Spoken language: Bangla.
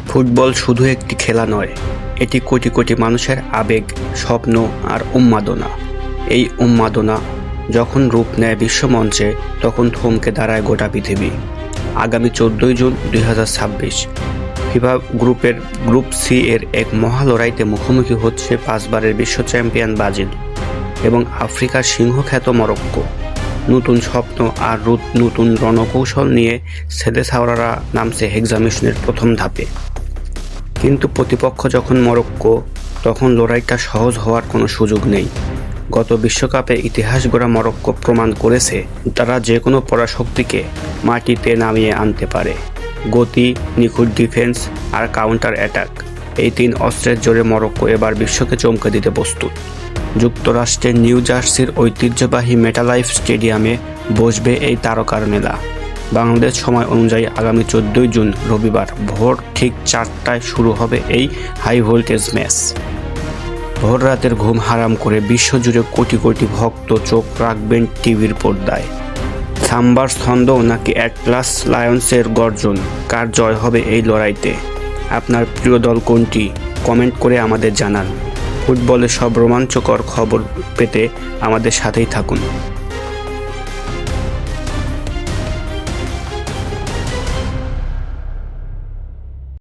ফুটবল শুধু একটি খেলা নয়, এটি কোটি কোটি মানুষের আবেগ, স্বপ্ন আর উন্মাদনা। এই উন্মাদনা যখন রূপ নেয় বিশ্বমঞ্চে, তখন থমকে দাঁড়ায় গোটা পৃথিবী। আগামী 14 জুন 2026 ফিফা গ্রুপ সি এর এক মহা লড়াইতে মুখোমুখি হচ্ছে 5 বারের বিশ্ব চ্যাম্পিয়ন ব্রাজিল এবং আফ্রিকার সিংহখ্যাত মরক্কো। নতুন স্বপ্ন আর নতুন রণকৌশল নিয়ে সেলেসাওরারা নামছে হেক্সামিশনের প্রথম ধাপে। কিন্তু প্রতিপক্ষ যখন মরক্কো, তখন লড়াইটা সহজ হওয়ার কোনো সুযোগ নেই। গত বিশ্বকাপে ইতিহাস গড়া মরক্কো প্রমাণ করেছে তারা যে কোনো পরাশক্তিকে মাটিতে নামিয়ে আনতে পারে। গতি, নিখুঁত ডিফেন্স আর কাউন্টার অ্যাটাক, এই 3 অস্ত্রের জোরে মরক্কো এবার বিশ্বকে চমকে দিতে প্রস্তুত। যুক্তরাষ্ট্রের নিউ জার্সির ঐতিহ্যবাহী মেটালাইফ স্টেডিয়ামে বসবে এই তারকার মেলা। বাংলাদেশ সময় অনুযায়ী আগামী 14 জুন রবিবার ভোর ঠিক 4টায় শুরু হবে এই হাই ভোল্টেজ ম্যাচ। ভোর রাতের ঘুম হারাম করে বিশ্বজুড়ে কোটি কোটি ভক্ত চোখ রাখবেন টিভির পর্দায়। সাম্বার ছন্দ নাকি অ্যাটলাস লায়ন্সের গর্জন, কার জয় হবে এই লড়াইতে? আপনার প্রিয় দল কোনটি? কমেন্ট করে আমাদের জানান। ফুটবলের সব রোমাঞ্চকর খবর পেতে আমাদের সাথেই থাকুন।